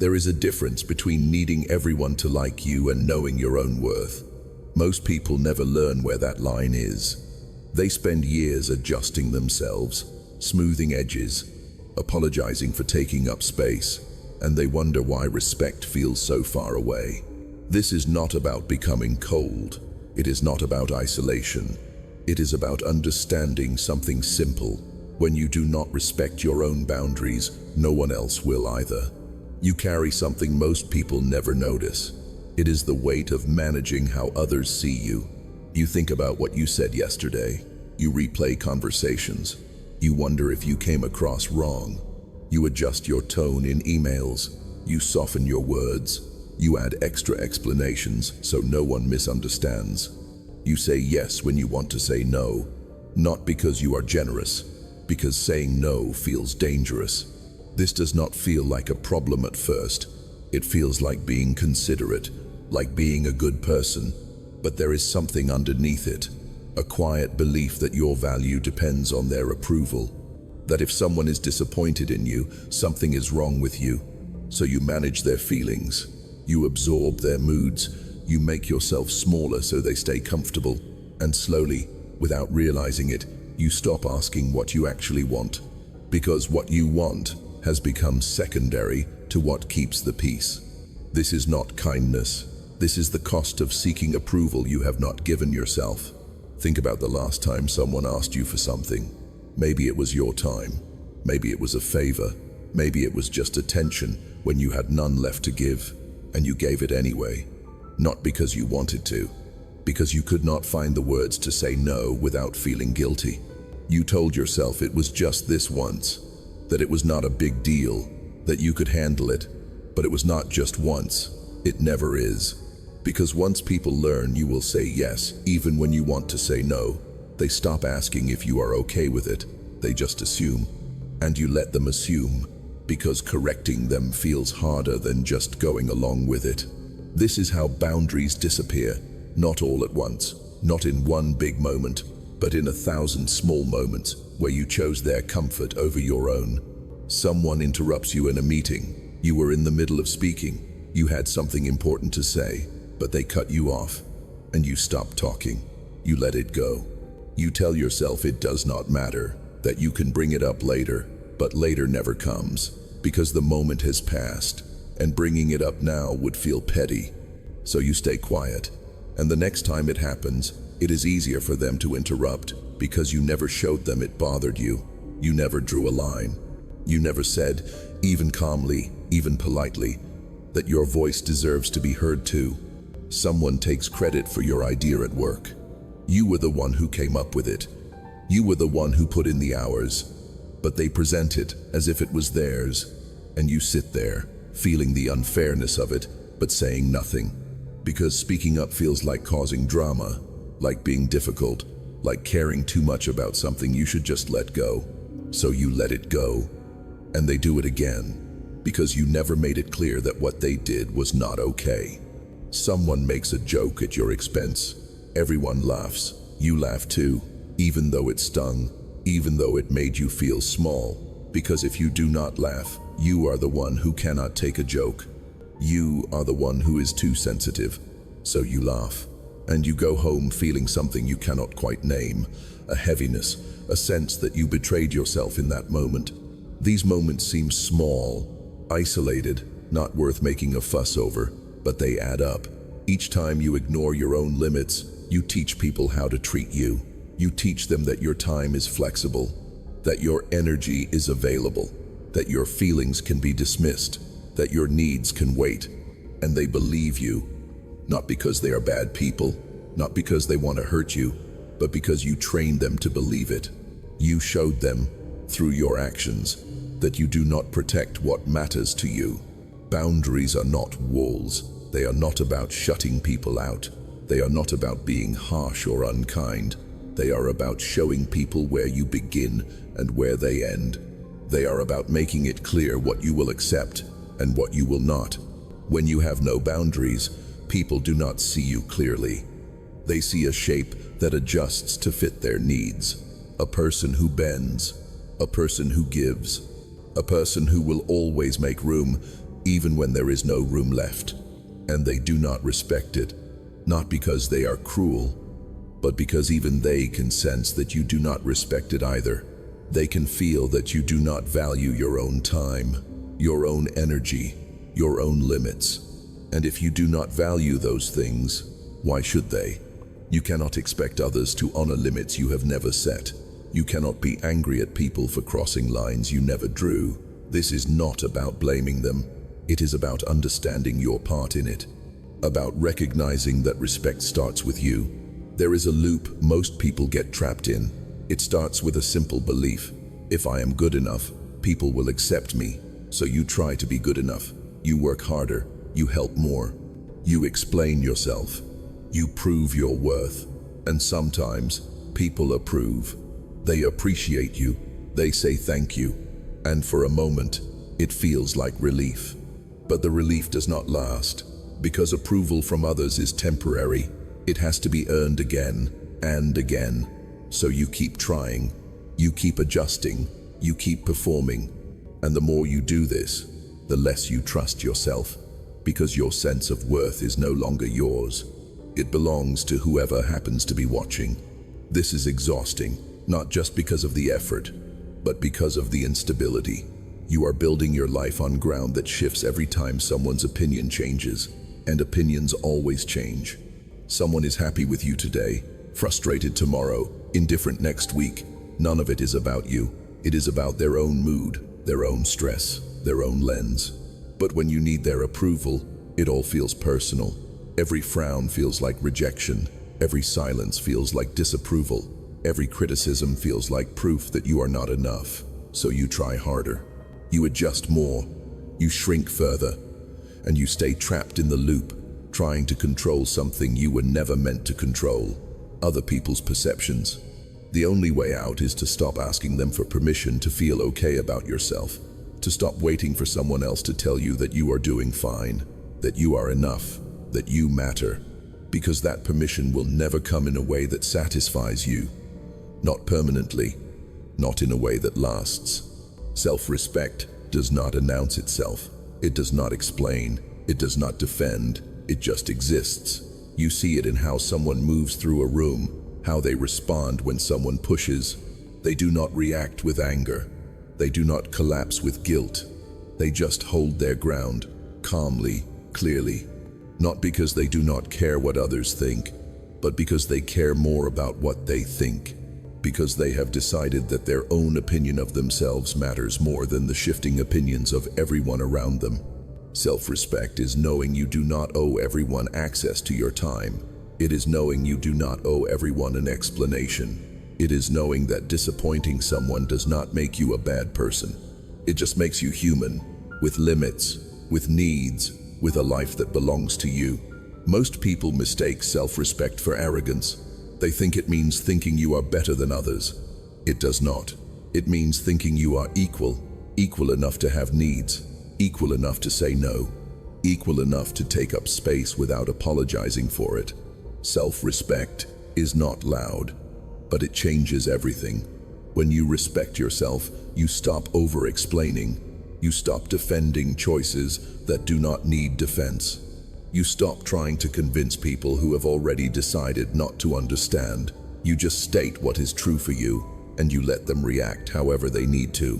There is a difference between needing everyone to like you and knowing your own worth. Most people never learn where that line is. They spend years adjusting themselves, smoothing edges, apologizing for taking up space, and they wonder why respect feels so far away. This is not about becoming cold. It is not about isolation. It is about understanding something simple. When you do not respect your own boundaries, no one else will either. You carry something most people never notice. It is the weight of managing how others see you. You think about what you said yesterday. You replay conversations. You wonder if you came across wrong. You adjust your tone in emails. You soften your words. You add extra explanations so no one misunderstands. You say yes when you want to say no, not because you are generous, because saying no feels dangerous. This does not feel like a problem at first. It feels like being considerate, like being a good person. But there is something underneath it, a quiet belief that your value depends on their approval, that if someone is disappointed in you, something is wrong with you. So you manage their feelings, you absorb their moods, you make yourself smaller so they stay comfortable, and slowly, without realizing it, you stop asking what you actually want, because what you want has become secondary to what keeps the peace. This is not kindness. This is the cost of seeking approval you have not given yourself. Think about the last time someone asked you for something. Maybe it was your time. Maybe it was a favor. Maybe it was just attention when you had none left to give, and you gave it anyway. Not because you wanted to, because you could not find the words to say no without feeling guilty. You told yourself it was just this once, that it was not a big deal, that you could handle it, but it was not just once. It never is. Because once people learn you will say yes, even when you want to say no, they stop asking if you are okay with it. They just assume. And you let them assume, because correcting them feels harder than just going along with it. This is how boundaries disappear, not all at once, not in one big moment, but in 1,000 small moments where you chose their comfort over your own. Someone interrupts you in a meeting. You were in the middle of speaking. You had something important to say, but they cut you off, and you stop talking. You let it go. You tell yourself it does not matter, that you can bring it up later, but later never comes, because the moment has passed, and bringing it up now would feel petty. So you stay quiet, and the next time it happens, it is easier for them to interrupt, because you never showed them it bothered you. You never drew a line. You never said, even calmly, even politely, that your voice deserves to be heard too. Someone takes credit for your idea at work. You were the one who came up with it. You were the one who put in the hours, but they present it as if it was theirs, and you sit there, feeling the unfairness of it, but saying nothing. Because speaking up feels like causing drama, like being difficult, like caring too much about something you should just let go. So you let it go, and they do it again, because you never made it clear that what they did was not okay. Someone makes a joke at your expense. Everyone laughs. You laugh too, even though it stung, even though it made you feel small. Because if you do not laugh, you are the one who cannot take a joke. You are the one who is too sensitive. So you laugh, and you go home feeling something you cannot quite name, a heaviness, a sense that you betrayed yourself in that moment. These moments seem small, isolated, not worth making a fuss over, but they add up. Each time you ignore your own limits, you teach people how to treat you. You teach them that your time is flexible, that your energy is available, that your feelings can be dismissed, that your needs can wait. And they believe you, not because they are bad people, not because they want to hurt you, but because you trained them to believe it. You showed them, through your actions, that you do not protect what matters to you. Boundaries are not walls. They are not about shutting people out. They are not about being harsh or unkind. They are about showing people where you begin and where they end. They are about making it clear what you will accept and what you will not. When you have no boundaries, people do not see you clearly. They see a shape that adjusts to fit their needs. A person who bends, a person who gives, a person who will always make room, even when there is no room left. And they do not respect it, not because they are cruel, but because even they can sense that you do not respect it either. They can feel that you do not value your own time, your own energy, your own limits. And if you do not value those things, why should they? You cannot expect others to honor limits you have never set. You cannot be angry at people for crossing lines you never drew. This is not about blaming them. It is about understanding your part in it, about recognizing that respect starts with you. There is a loop most people get trapped in. It starts with a simple belief: if I am good enough, people will accept me. So you try to be good enough. You work harder. You help more. You explain yourself. You prove your worth. And sometimes people approve. They appreciate you. They say thank you. And for a moment, it feels like relief. But the relief does not last, because approval from others is temporary. It has to be earned again and again. So you keep trying, you keep adjusting, you keep performing. And the more you do this, the less you trust yourself, because your sense of worth is no longer yours. It belongs to whoever happens to be watching. This is exhausting, not just because of the effort, but because of the instability. You are building your life on ground that shifts every time someone's opinion changes, and opinions always change. Someone is happy with you today, frustrated tomorrow, indifferent next week. None of it is about you. It is about their own mood, their own stress, their own lens. But when you need their approval, it all feels personal. Every frown feels like rejection. Every silence feels like disapproval. Every criticism feels like proof that you are not enough. So you try harder. You adjust more. You shrink further. And you stay trapped in the loop, trying to control something you were never meant to control: other people's perceptions. The only way out is to stop asking them for permission to feel okay about yourself, to stop waiting for someone else to tell you that you are doing fine, that you are enough, that you matter, because that permission will never come in a way that satisfies you. Not permanently, not in a way that lasts. Self-respect does not announce itself. It does not explain. It does not defend. It just exists. You see it in how someone moves through a room, how they respond when someone pushes. They do not react with anger. They do not collapse with guilt. They just hold their ground, calmly, clearly. Not because they do not care what others think, but because they care more about what they think. Because they have decided that their own opinion of themselves matters more than the shifting opinions of everyone around them. Self-respect is knowing you do not owe everyone access to your time. It is knowing you do not owe everyone an explanation. It is knowing that disappointing someone does not make you a bad person. It just makes you human, with limits, with needs, with a life that belongs to you. Most people mistake self-respect for arrogance. They think it means thinking you are better than others. It does not. It means thinking you are equal enough to have needs, equal enough to say no, equal enough to take up space without apologizing for it. Self-respect is not loud, but it changes everything. When you respect yourself, you stop over-explaining. You stop defending choices that do not need defense. You stop trying to convince people who have already decided not to understand. You just state what is true for you, and you let them react however they need to.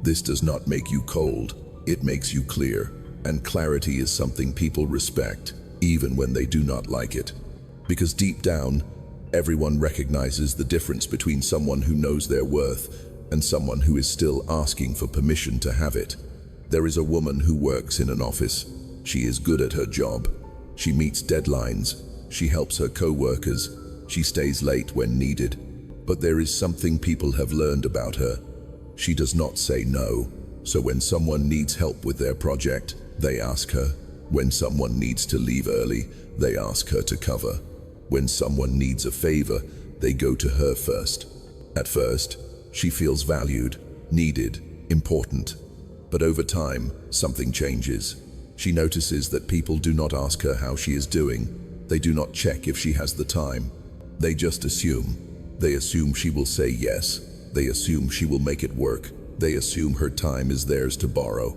This does not make you cold. It makes you clear, and clarity is something people respect, even when they do not like it. Because deep down, everyone recognizes the difference between someone who knows their worth and someone who is still asking for permission to have it. There is a woman who works in an office. She is good at her job. She meets deadlines. She helps her co-workers. She stays late when needed. But there is something people have learned about her. She does not say no. So when someone needs help with their project, they ask her. When someone needs to leave early, they ask her to cover. When someone needs a favor, they go to her first. At first, she feels valued, needed, important. But over time, something changes. She notices that people do not ask her how she is doing. They do not check if she has the time. They just assume. They assume she will say yes. They assume she will make it work. They assume her time is theirs to borrow.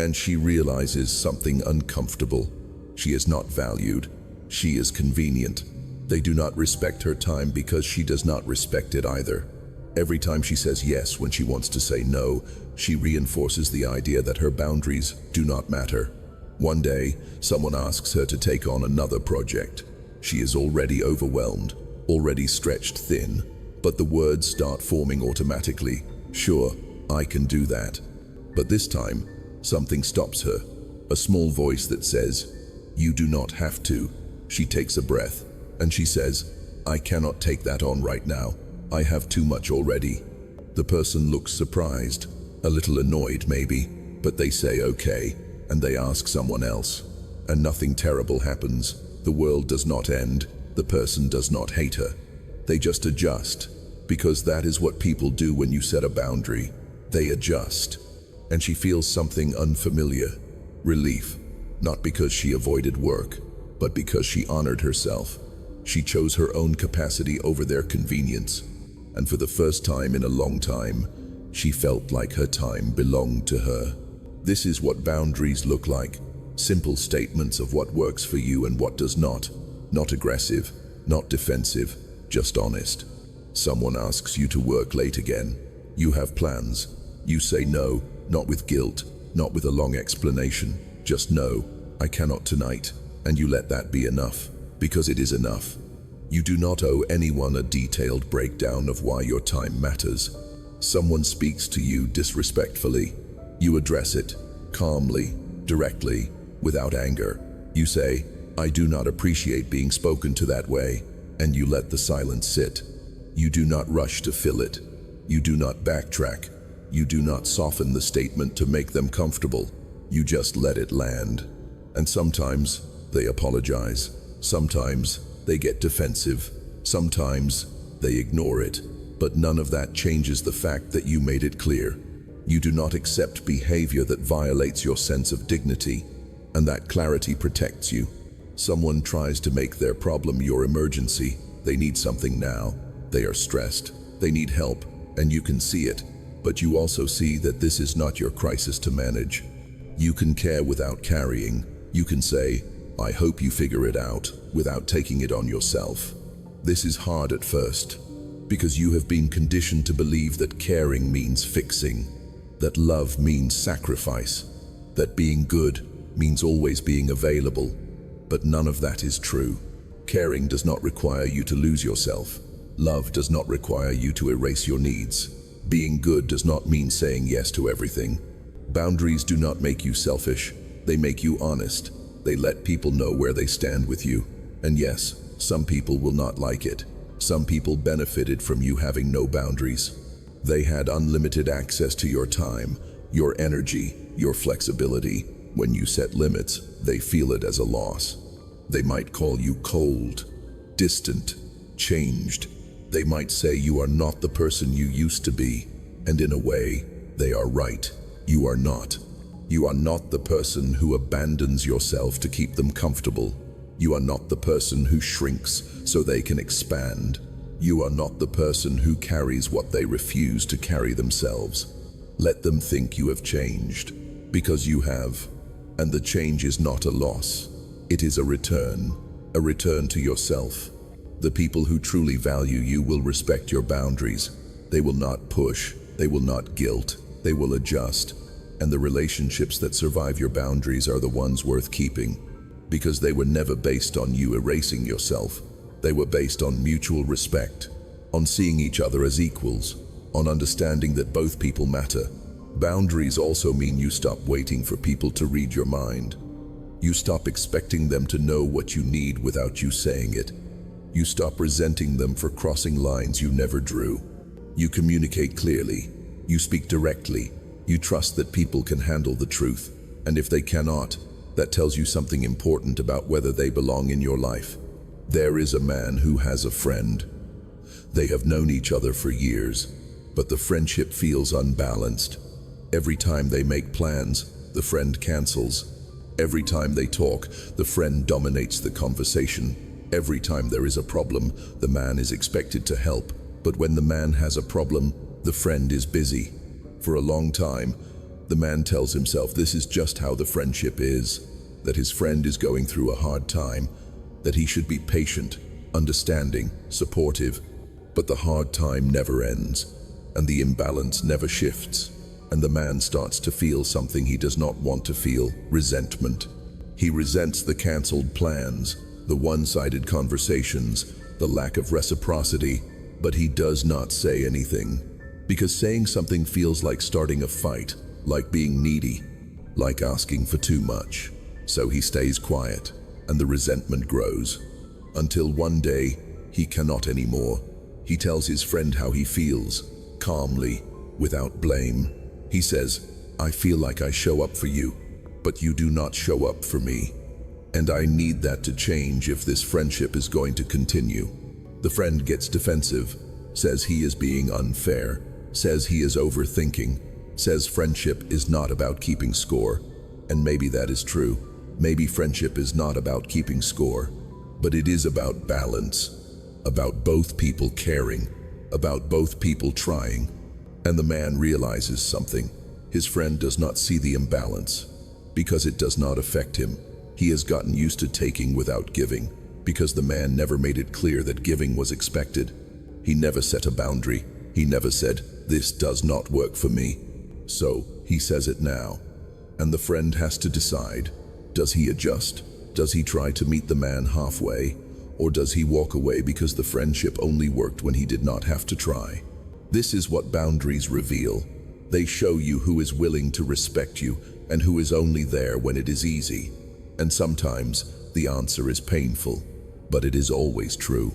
And she realizes something uncomfortable. She is not valued. She is convenient. They do not respect her time because she does not respect it either. Every time she says yes when she wants to say no, she reinforces the idea that her boundaries do not matter. One day, someone asks her to take on another project. She is already overwhelmed, already stretched thin, but the words start forming automatically. Sure, I can do that. But this time, something stops her. A small voice that says, "You do not have to." She takes a breath, and she says, "I cannot take that on right now. I have too much already." The person looks surprised, a little annoyed maybe, but they say okay, and they ask someone else. And nothing terrible happens. The world does not end. The person does not hate her. They just adjust, because that is what people do when you set a boundary. They adjust. And she feels something unfamiliar. Relief. Not because she avoided work, but because she honored herself. She chose her own capacity over their convenience. And for the first time in a long time, she felt like her time belonged to her. This is what boundaries look like. Simple statements of what works for you and what does not. Not aggressive, not defensive, just honest. Someone asks you to work late again. You have plans. You say no, not with guilt, not with a long explanation. Just no, I cannot tonight. And you let that be enough, because it is enough. You do not owe anyone a detailed breakdown of why your time matters. Someone speaks to you disrespectfully. You address it, calmly, directly, without anger. You say, "I do not appreciate being spoken to that way," and you let the silence sit. You do not rush to fill it. You do not backtrack. You do not soften the statement to make them comfortable. You just let it land. And sometimes they apologize. Sometimes they get defensive. Sometimes they ignore it. But none of that changes the fact that you made it clear. You do not accept behavior that violates your sense of dignity, and that clarity protects you. Someone tries to make their problem your emergency. They need something now. They are stressed. They need help, and you can see it. But you also see that this is not your crisis to manage. You can care without carrying. You can say, "I hope you figure it out," without taking it on yourself. This is hard at first, because you have been conditioned to believe that caring means fixing, that love means sacrifice, that being good means always being available. But none of that is true. Caring does not require you to lose yourself. Love does not require you to erase your needs. Being good does not mean saying yes to everything. Boundaries do not make you selfish. They make you honest. They let people know where they stand with you. And yes, some people will not like it. Some people benefited from you having no boundaries. They had unlimited access to your time, your energy, your flexibility. When you set limits, they feel it as a loss. They might call you cold, distant, changed. They might say you are not the person you used to be. And in a way, they are right. You are not. You are not the person who abandons yourself to keep them comfortable. You are not the person who shrinks so they can expand. You are not the person who carries what they refuse to carry themselves. Let them think you have changed, because you have. And the change is not a loss. It is a return to yourself. The people who truly value you will respect your boundaries. They will not push, they will not guilt, they will adjust. And the relationships that survive your boundaries are the ones worth keeping, because they were never based on you erasing yourself. They were based on mutual respect, on seeing each other as equals, on understanding that both people matter. Boundaries also mean you stop waiting for people to read your mind. You stop expecting them to know what you need without you saying it. You stop resenting them for crossing lines you never drew. You communicate clearly. You speak directly. You trust that people can handle the truth. And if they cannot, that tells you something important about whether they belong in your life. There is a man who has a friend. They have known each other for years, but the friendship feels unbalanced. Every time they make plans, the friend cancels. Every time they talk, the friend dominates the conversation. Every time there is a problem, the man is expected to help. But when the man has a problem, the friend is busy. For a long time, The man tells himself this is just how the friendship is, that his friend is going through a hard time, that he should be patient, understanding, supportive. But the hard time never ends, and the imbalance never shifts, and the man starts to feel something he does not want to feel: resentment. He resents the cancelled plans, the one-sided conversations, the lack of reciprocity, but he does not say anything, because saying something feels like starting a fight, like being needy, like asking for too much. So he stays quiet, and the resentment grows, until one day he cannot anymore. He tells his friend how he feels, calmly, without blame. He says, "I feel like I show up for you, but you do not show up for me. And I need that to change if this friendship is going to continue." The friend gets defensive, says he is being unfair, says he is overthinking, says friendship is not about keeping score. And maybe that is true. Maybe friendship is not about keeping score, but it is about balance, about both people caring, about both people trying. And the man realizes something. His friend does not see the imbalance, because it does not affect him. He has gotten used to taking without giving, because the man never made it clear that giving was expected. He never set a boundary. He never said, "This does not work for me." So he says it now. And the friend has to decide. Does he adjust? Does he try to meet the man halfway? Or does he walk away because the friendship only worked when he did not have to try? This is what boundaries reveal. They show you who is willing to respect you and who is only there when it is easy. And sometimes the answer is painful, but it is always true.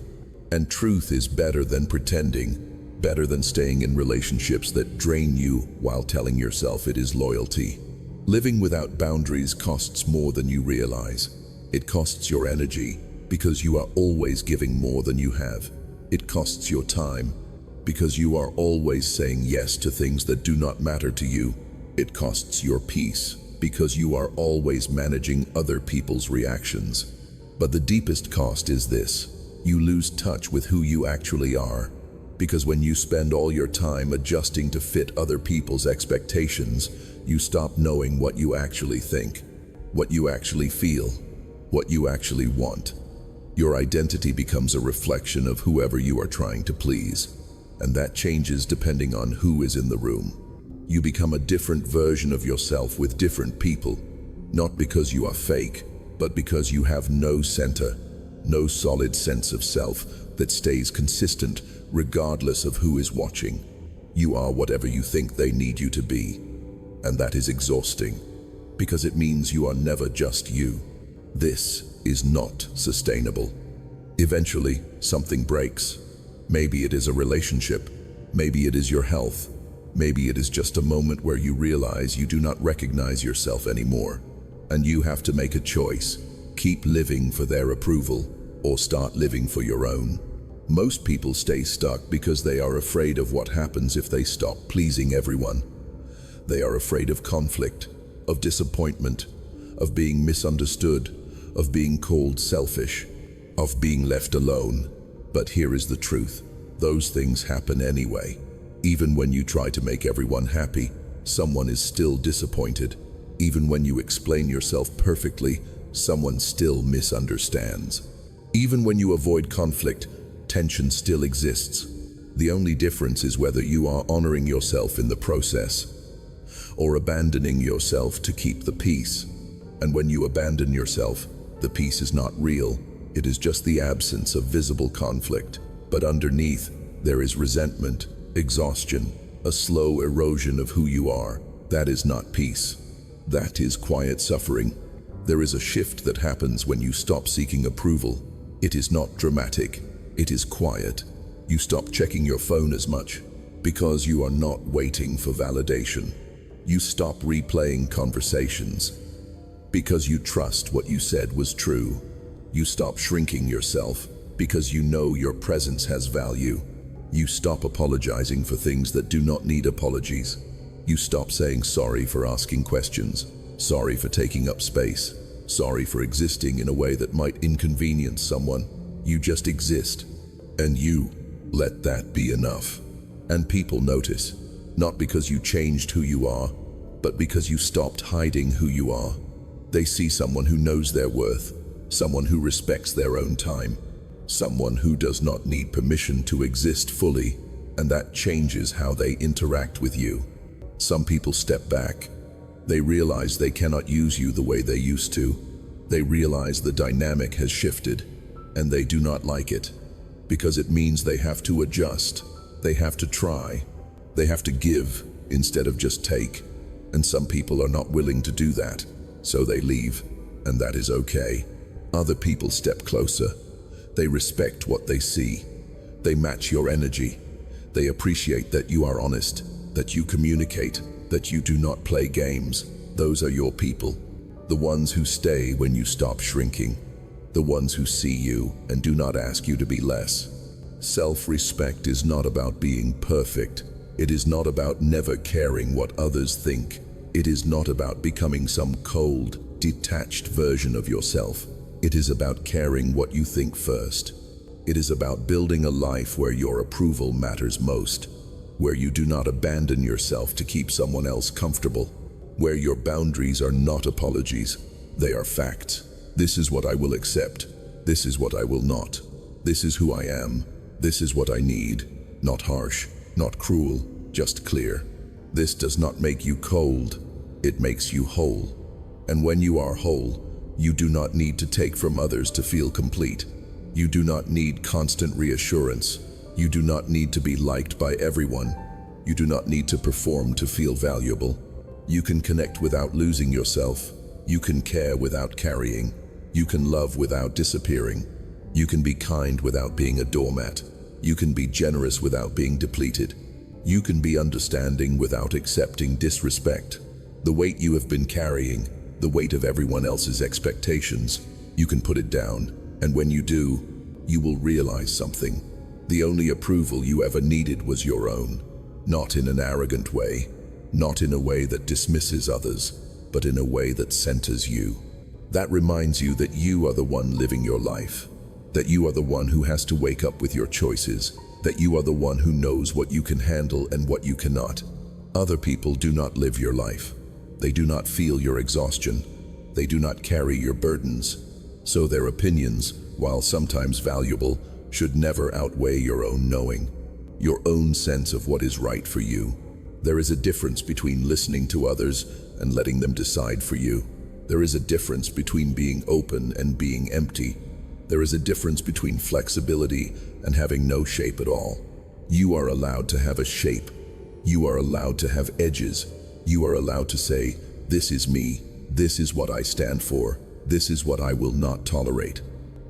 And truth is better than pretending, better than staying in relationships that drain you while telling yourself it is loyalty. Living without boundaries costs more than you realize. It costs your energy, because you are always giving more than you have. It costs your time, because you are always saying yes to things that do not matter to you. It costs your peace, because you are always managing other people's reactions. But the deepest cost is this: you lose touch with who you actually are. Because when you spend all your time adjusting to fit other people's expectations, you stop knowing what you actually think, what you actually feel, what you actually want. Your identity becomes a reflection of whoever you are trying to please, and that changes depending on who is in the room. You become a different version of yourself with different people, not because you are fake, but because you have no center, no solid sense of self that stays consistent regardless of who is watching. You are whatever you think they need you to be, and that is exhausting, because it means you are never just you. This is not sustainable. Eventually, something breaks. Maybe it is a relationship, maybe it is your health, maybe it is just a moment where you realize you do not recognize yourself anymore, and you have to make a choice: keep living for their approval, or start living for your own. Most people stay stuck because they are afraid of what happens if they stop pleasing everyone. They are afraid of conflict, of disappointment, of being misunderstood, of being called selfish, of being left alone. But here is the truth: those things happen anyway. Even when you try to make everyone happy, someone is still disappointed. Even when you explain yourself perfectly, someone still misunderstands. Even when you avoid conflict, tension still exists. The only difference is whether you are honoring yourself in the process, or abandoning yourself to keep the peace. And when you abandon yourself, the peace is not real. It is just the absence of visible conflict. But underneath, there is resentment, exhaustion, a slow erosion of who you are. That is not peace. That is quiet suffering. There is a shift that happens when you stop seeking approval. It is not dramatic. It is quiet. You stop checking your phone as much, because you are not waiting for validation. You stop replaying conversations, because you trust what you said was true. You stop shrinking yourself, because you know your presence has value. You stop apologizing for things that do not need apologies. You stop saying sorry for asking questions, sorry for taking up space, sorry for existing in a way that might inconvenience someone. You just exist, and you let that be enough. And people notice, not because you changed who you are, but because you stopped hiding who you are. They see someone who knows their worth, someone who respects their own time, someone who does not need permission to exist fully, and that changes how they interact with you. Some people step back. They realize they cannot use you the way they used to. They realize the dynamic has shifted, and they do not like it, because it means they have to adjust, they have to try, they have to give instead of just take. And some people are not willing to do that, so they leave, and that is okay. Other people step closer. They respect what they see. They match your energy. They appreciate that you are honest, that you communicate, that you do not play games. Those are your people. The ones who stay when you stop shrinking. The ones who see you and do not ask you to be less. Self-respect is not about being perfect. It is not about never caring what others think. It is not about becoming some cold, detached version of yourself. It is about caring what you think first. It is about building a life where your approval matters most, where you do not abandon yourself to keep someone else comfortable, where your boundaries are not apologies, they are facts. This is what I will accept. This is what I will not. This is who I am. This is what I need. Not harsh, not cruel, just clear. This does not make you cold. It makes you whole. And when you are whole, you do not need to take from others to feel complete. You do not need constant reassurance. You do not need to be liked by everyone. You do not need to perform to feel valuable. You can connect without losing yourself. You can care without carrying. You can love without disappearing. You can be kind without being a doormat. You can be generous without being depleted. You can be understanding without accepting disrespect. The weight you have been carrying, the weight of everyone else's expectations, you can put it down, and when you do, you will realize something. The only approval you ever needed was your own, not in an arrogant way, not in a way that dismisses others, but in a way that centers you. That reminds you that you are the one living your life, that you are the one who has to wake up with your choices, that you are the one who knows what you can handle and what you cannot. Other people do not live your life. They do not feel your exhaustion. They do not carry your burdens. So their opinions, while sometimes valuable, should never outweigh your own knowing, your own sense of what is right for you. There is a difference between listening to others and letting them decide for you. There is a difference between being open and being empty. There is a difference between flexibility and having no shape at all. You are allowed to have a shape. You are allowed to have edges. You are allowed to say, this is me, this is what I stand for, this is what I will not tolerate.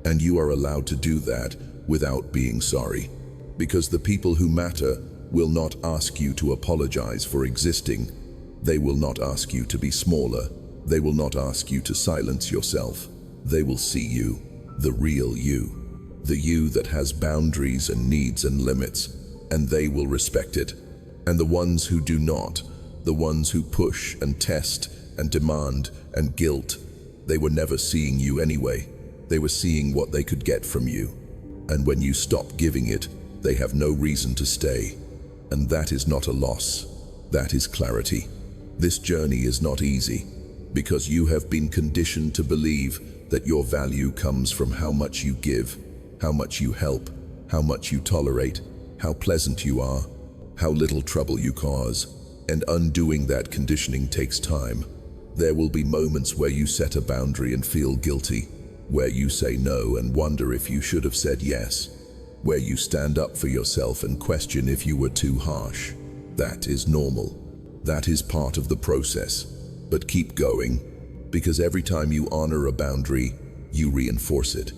And you are allowed to do that without being sorry. Because the people who matter will not ask you to apologize for existing. They will not ask you to be smaller. They will not ask you to silence yourself. They will see you, the real you, the you that has boundaries and needs and limits, and they will respect it. And the ones who do not, the ones who push and test and demand and guilt, they were never seeing you anyway. They were seeing what they could get from you. And when you stop giving it, they have no reason to stay. And that is not a loss. That is clarity. This journey is not easy, because you have been conditioned to believe that your value comes from how much you give, how much you help, how much you tolerate, how pleasant you are, how little trouble you cause. And undoing that conditioning takes time. There will be moments where you set a boundary and feel guilty, where you say no and wonder if you should have said yes, where you stand up for yourself and question if you were too harsh. That is normal. That is part of the process. But keep going, because every time you honor a boundary, you reinforce it.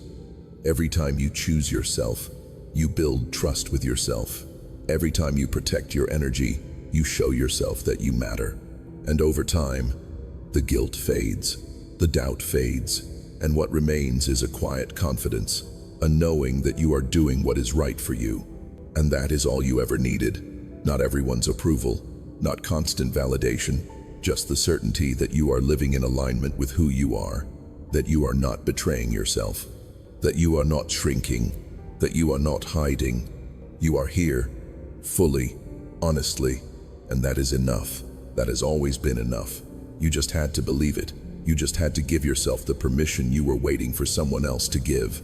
Every time you choose yourself, you build trust with yourself. Every time you protect your energy, you show yourself that you matter. And over time, the guilt fades, the doubt fades, and what remains is a quiet confidence, a knowing that you are doing what is right for you. And that is all you ever needed. Not everyone's approval, not constant validation, just the certainty that you are living in alignment with who you are, that you are not betraying yourself, that you are not shrinking, that you are not hiding. You are here, fully, honestly, and that is enough. That has always been enough. You just had to believe it. You just had to give yourself the permission you were waiting for someone else to give.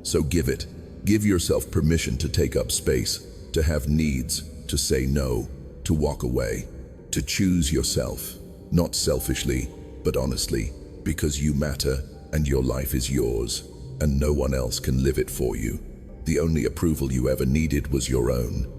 So give it. Give yourself permission to take up space, to have needs, to say no, to walk away, to choose yourself, not selfishly, but honestly, because you matter and your life is yours, and no one else can live it for you. The only approval you ever needed was your own.